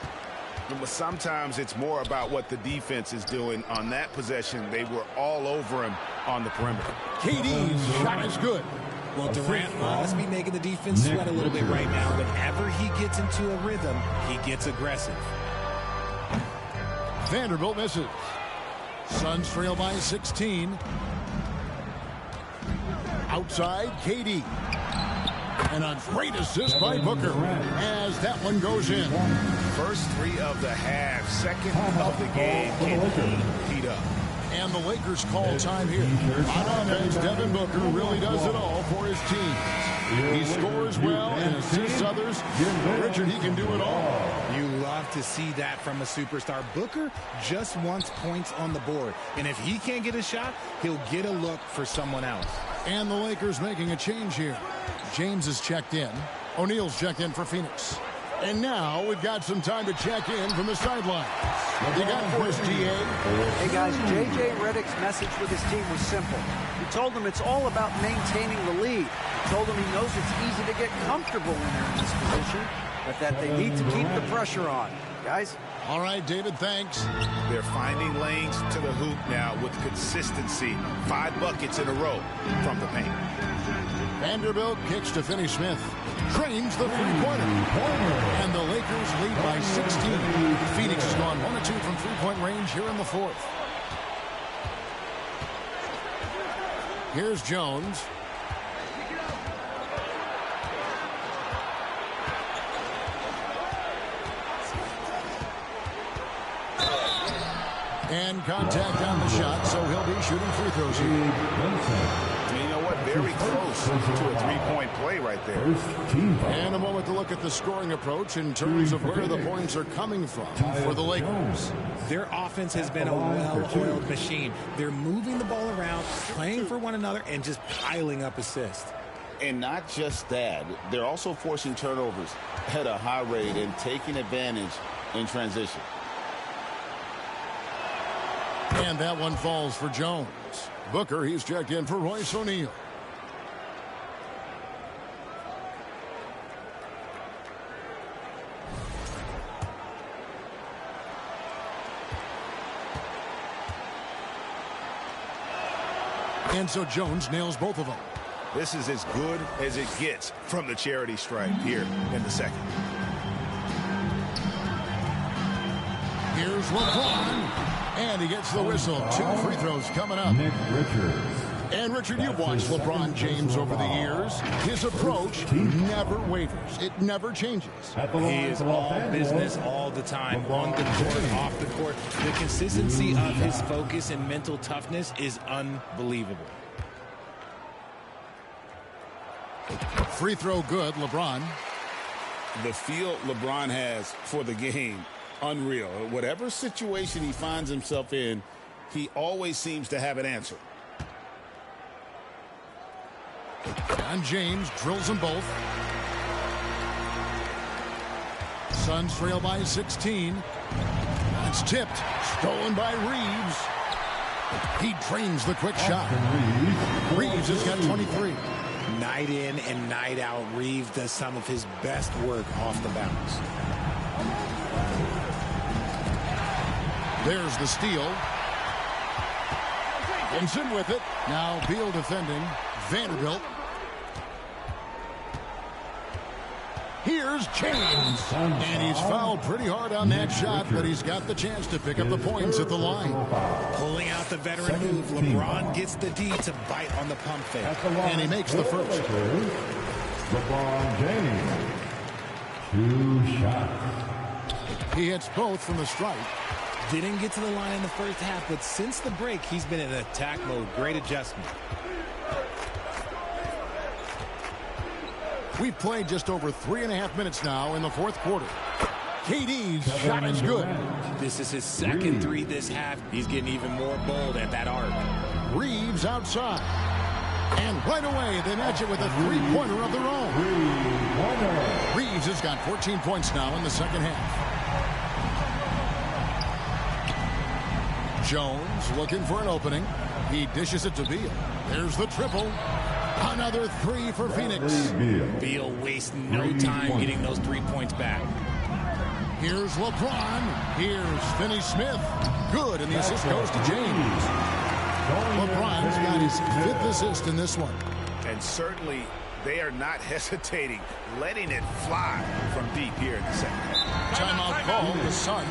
[SPEAKER 4] But sometimes it's more about what the defense is doing. On that possession, they were all over him on the perimeter.
[SPEAKER 2] KD's shot is good.
[SPEAKER 3] Well, Durant must be making the defense sweat a little bit right now. Whenever he gets into a rhythm, he gets aggressive.
[SPEAKER 2] Vanderbilt misses. Suns trail by 16. Outside, KD. And a great assist by Booker as that one goes in.
[SPEAKER 4] First three of the half, second of the game. Can heat up.
[SPEAKER 2] And the Lakers call time here. On offense, Devin Booker really does it all for his team. He scores well and assists others. Richard, he can do it all.
[SPEAKER 3] You love to see that from a superstar. Booker just wants points on the board. And if he can't get a shot, he'll get a look for someone else.
[SPEAKER 2] And the Lakers making a change here. James is checked in. O'Neal's checked in for Phoenix. And now we've got some time to check in from the sidelines. What you got for us, DA?
[SPEAKER 6] Hey, guys, J.J. Redick's message with his team was simple. He told them it's all about maintaining the lead. He told them he knows it's easy to get comfortable when they're in this position, but that they need to keep the pressure on. Guys?
[SPEAKER 2] All right, David, thanks.
[SPEAKER 4] They're finding lanes to the hoop now with consistency. 5 buckets in a row from the paint.
[SPEAKER 2] Vanderbilt kicks to Finney-Smith. Drains the three-pointer. And the Lakers lead by 16. Phoenix has gone 1 of 2 from three-point range here in the fourth. Here's Jones. And contact on the shot, so he'll be shooting free throws here.
[SPEAKER 4] You know what? Very close to a three-point play right there.
[SPEAKER 2] And a moment to look at the scoring approach in terms of where the points are coming from for the Lakers.
[SPEAKER 3] Their offense has been a well-oiled machine. They're moving the ball around, playing for one another, and just piling up assists.
[SPEAKER 7] And not just that, they're also forcing turnovers at a high rate and taking advantage in transition.
[SPEAKER 2] And that one falls for Jones. Booker, he's checked in for Royce O'Neal. And so Jones nails both of them.
[SPEAKER 4] This is as good as it gets from the charity stripe here in the second.
[SPEAKER 2] Here's LeBron. And he gets the whistle. 2 free throws coming up.
[SPEAKER 5] Nick Richards.
[SPEAKER 2] And Richard, you've watched LeBron James over the years. His approach never wavers. It never changes.
[SPEAKER 3] He is all business all the time, on the court, off the court. The consistency of his focus and mental toughness is unbelievable.
[SPEAKER 2] Free throw good, LeBron.
[SPEAKER 7] The feel LeBron has for the game, unreal. Whatever situation he finds himself in, he always seems to have an answer.
[SPEAKER 2] And James drills them both. Suns trail by 16. It's tipped. Stolen by Reeves. He drains the quick shot. Reeves has got 23.
[SPEAKER 3] Night in and night out, Reeves does some of his best work off the bounce.
[SPEAKER 2] There's the steal. Vincent with it. Now Beal defending. Vanderbilt. Here's James. And he's fouled pretty hard on that shot, but he's got the chance to pick up the points at the line.
[SPEAKER 3] Pulling out the veteran move, LeBron gets the D to bite on the pump fake.
[SPEAKER 2] And he makes the first.
[SPEAKER 5] LeBron James. 2 shots.
[SPEAKER 2] He hits both from the stripe.
[SPEAKER 3] Didn't get to the line in the first half, but since the break, he's been in attack mode. Great adjustment.
[SPEAKER 2] We've played just over 3.5 minutes now in the fourth quarter. KD's shot is good.
[SPEAKER 3] This is his second 3 this half. He's getting even more bold at that arc.
[SPEAKER 2] Reeves outside. And right away, they match it with a three-pointer of their own. Reeves has got 14 points now in the second half. Jones looking for an opening. He dishes it to Beal. There's the triple. Another three for Phoenix.
[SPEAKER 3] Beal wastes no time getting those 3 points back.
[SPEAKER 2] Here's LeBron. Here's Finney-Smith. Good, and the assist goes to James. LeBron's got his 5th assist in this one.
[SPEAKER 4] And certainly they are not hesitating, letting it fly from deep here in the second.
[SPEAKER 2] Timeout call, the Suns.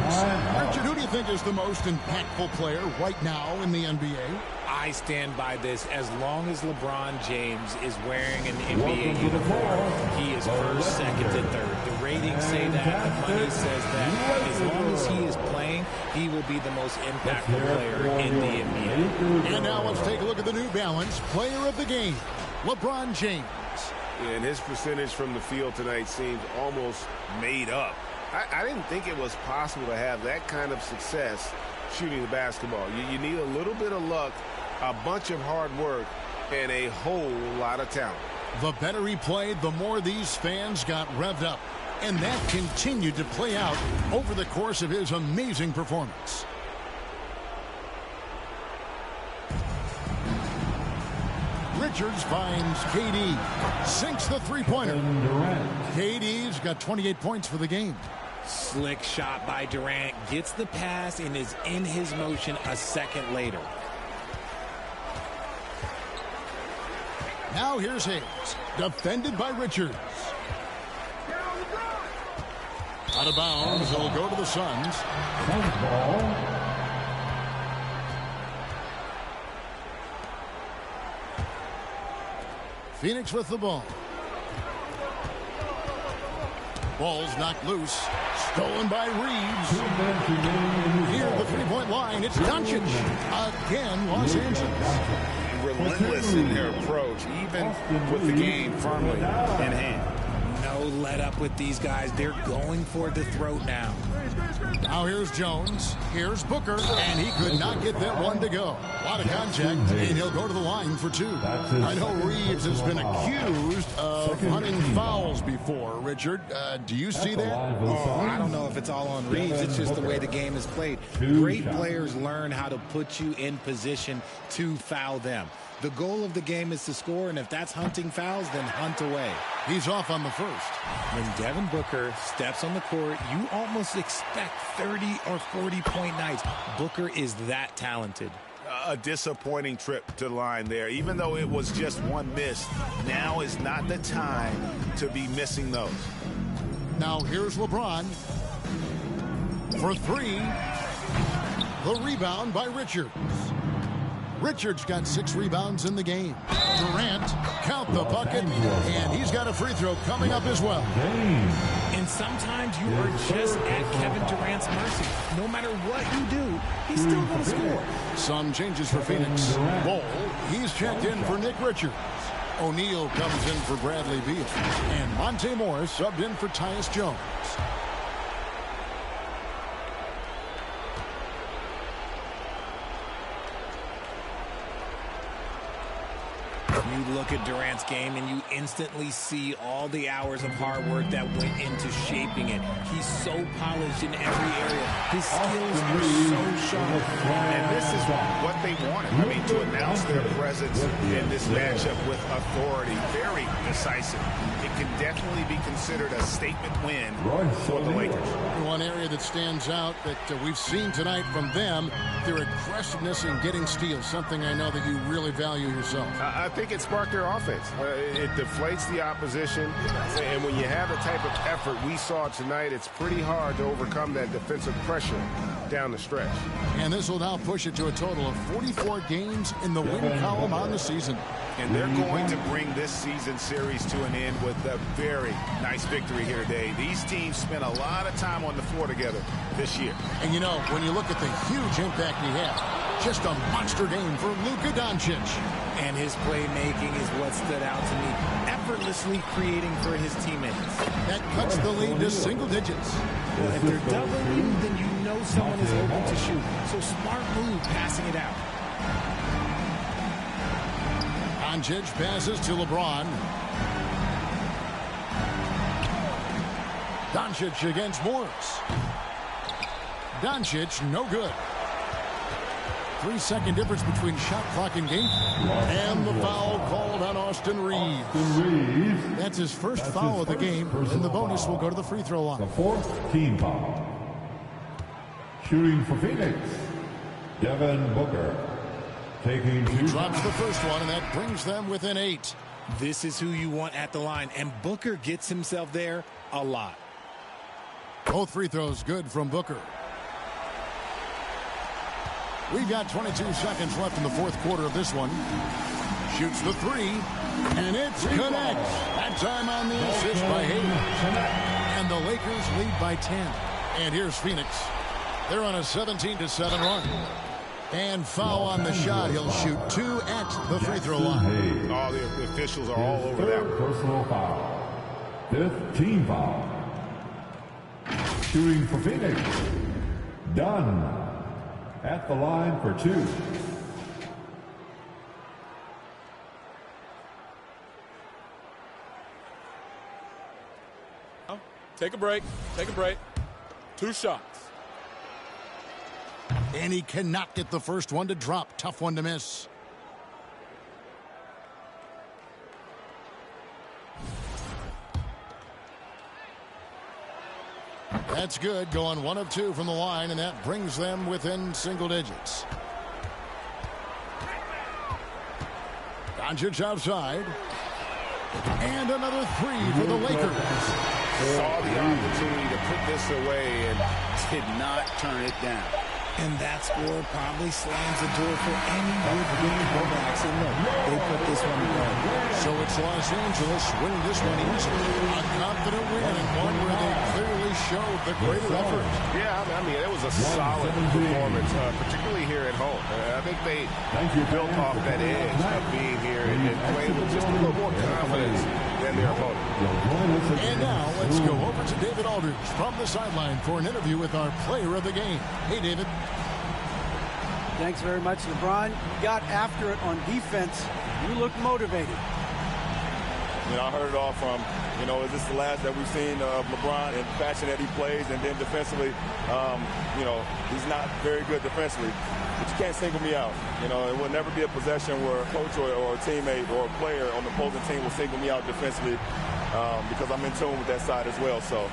[SPEAKER 2] Richard, who do you think is the most impactful player right now in the NBA?
[SPEAKER 3] I stand by this. As long as LeBron James is wearing an NBA uniform, he is first, second, and third. The ratings say that. The money says that. As long as he is playing, he will be the most impactful player in the NBA.
[SPEAKER 2] And now let's take a look at the New Balance player of the game, LeBron James.
[SPEAKER 14] And his percentage from the field tonight seems almost made up. I didn't think it was possible to have that kind of success shooting the basketball. You need a little bit of luck, a bunch of hard work, and a whole lot of talent.
[SPEAKER 2] The better he played, the more these fans got revved up. And that continued to play out over the course of his amazing performance. Richards finds KD. Sinks the three-pointer. KD's got 28 points for the game.
[SPEAKER 3] Slick shot by Durant. Gets the pass and is in his motion a second later.
[SPEAKER 2] Now here's Hayes. Defended by Richards. Out of bounds. It'll go to the Suns. Phoenix with the ball. Ball's knocked loose. Stolen by Reeves. Here at the three-point line, it's Doncic. Again, Los Angeles.
[SPEAKER 4] Relentless in their approach, even with the game firmly in hand.
[SPEAKER 3] No let up with these guys. They're going for the throat now.
[SPEAKER 2] Now here's Jones. Here's Booker. And he could not get that one to go. A lot of contact, and he'll go to the line for two. I know Reeves has been accused of hunting fouls before, Richard. Do you see that?
[SPEAKER 3] Oh, I don't know if it's all on Reeves. It's just the way the game is played. Great players learn how to put you in position to foul them. The goal of the game is to score, and if that's hunting fouls, then hunt away.
[SPEAKER 2] He's off on the first.
[SPEAKER 3] When Devin Booker steps on the court, you almost expect 30 or 40-point nights. Booker is that talented.
[SPEAKER 4] A disappointing trip to the line there. Even though it was just one miss, now is not the time to be missing those.
[SPEAKER 2] Now here's LeBron. For three. The rebound by Richards. Richards got 6 rebounds in the game. Durant, count the bucket, and he's got a free throw coming up as well.
[SPEAKER 3] And sometimes you are just at Kevin Durant's mercy. No matter what you do, he's still going to score.
[SPEAKER 2] Some changes for Phoenix. Ball, he's checked in for Nick Richards. O'Neal comes in for Bradley Beal. And Monte Morris subbed in for Tyus Jones.
[SPEAKER 3] You look at Durant's game and you instantly see all the hours of hard work that went into shaping it. He's so polished in every area. His skills are so sharp.
[SPEAKER 4] And this is what they wanted. I mean, to announce their presence in this matchup with authority, very decisive. It can definitely be considered a statement win for the Lakers.
[SPEAKER 2] One area that stands out that we've seen tonight from them, their aggressiveness in getting steals, something I know that you really value yourself.
[SPEAKER 14] I think it sparked their offense. It deflates the opposition, and when you have the type of effort we saw tonight, it's pretty hard to overcome that defensive pressure down the stretch.
[SPEAKER 2] And this will now push it to a total of 44 games in the win column on the season.
[SPEAKER 4] And they're going to bring this season series to an end with a very nice victory here today. These teams spent a lot of time on the floor together this year.
[SPEAKER 2] And you know, when you look at the huge impact he had, just a monster game for Luka Doncic.
[SPEAKER 3] And his playmaking is what stood out to me. Effortlessly creating for his teammates.
[SPEAKER 2] That cuts the lead to single digits.
[SPEAKER 3] Well, if they're doubling you, then you know someone is open to shoot. So smart move passing it out.
[SPEAKER 2] Doncic passes to LeBron. Doncic against Morris. Doncic, no good. 3-second difference between shot clock and game. And the foul called on Austin Reeves. That's his first foul of the game, and the bonus will go to the free throw line.
[SPEAKER 5] The fourth team foul. Shooting for Phoenix, Devin Booker. Taking
[SPEAKER 2] He drops the first one, and that brings them within 8.
[SPEAKER 3] This is who you want at the line, and Booker gets himself there a lot.
[SPEAKER 2] Both free throws good from Booker. We've got 22 seconds left in the fourth quarter of this one. Shoots the three, and it's connects. That time on the assist by Hayden. And the Lakers lead by 10. And here's Phoenix. They're on a 17-7 run. And foul on the shot. He'll shoot 2 at the free throw line.
[SPEAKER 14] All the officials are all over that.
[SPEAKER 5] Personal foul. Fifth team foul. Shooting for Phoenix, Dunn. At the line for 2.
[SPEAKER 13] Take a break. Take a break. 2 shots.
[SPEAKER 2] And he cannot get the first one to drop. Tough one to miss. That's good. Going 1 of 2 from the line, and that brings them within single digits. Doncic outside. And another 3 for the Lakers.
[SPEAKER 14] Saw the opportunity to put this away and did not turn it down.
[SPEAKER 3] And that score probably slams the door for any would-be quarterbacks. And look, they put this one away.
[SPEAKER 2] So it's Los Angeles winning this one easily. A confident win, and one where they clearly showed the greater effort.
[SPEAKER 14] Yeah, I mean, it was a solid performance, particularly here at home. I think they built off that edge of being here and played with just a little more confidence than their opponent.
[SPEAKER 2] And now let's go over to David Aldridge from the sideline for an interview with our player of the game. Hey, David.
[SPEAKER 6] Thanks very much, LeBron. You got after it on defense. You look motivated.
[SPEAKER 13] I heard it all from, is this the last that we've seen of LeBron and the fashion that he plays? And then defensively, he's not very good defensively. But you can't single me out. It will never be a possession where a coach or a teammate or a player on the opposing team will single me out defensively because I'm in tune with that side as well. So,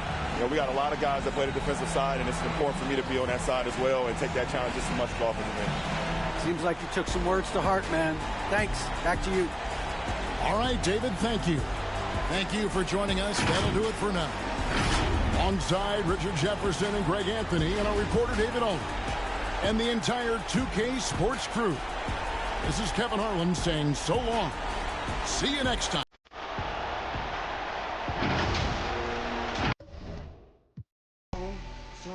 [SPEAKER 13] we got a lot of guys that play the defensive side, and it's important for me to be on that side as well and take that challenge just as much as the offensive end.
[SPEAKER 6] Seems like you took some words to heart, man. Thanks. Back to you.
[SPEAKER 2] All right, David, thank you. Thank you for joining us. That'll do it for now. Alongside Richard Jefferson and Greg Anthony and our reporter David Aldridge and the entire 2K Sports crew. This is Kevin Harlan saying so long. See you next time.
[SPEAKER 15] So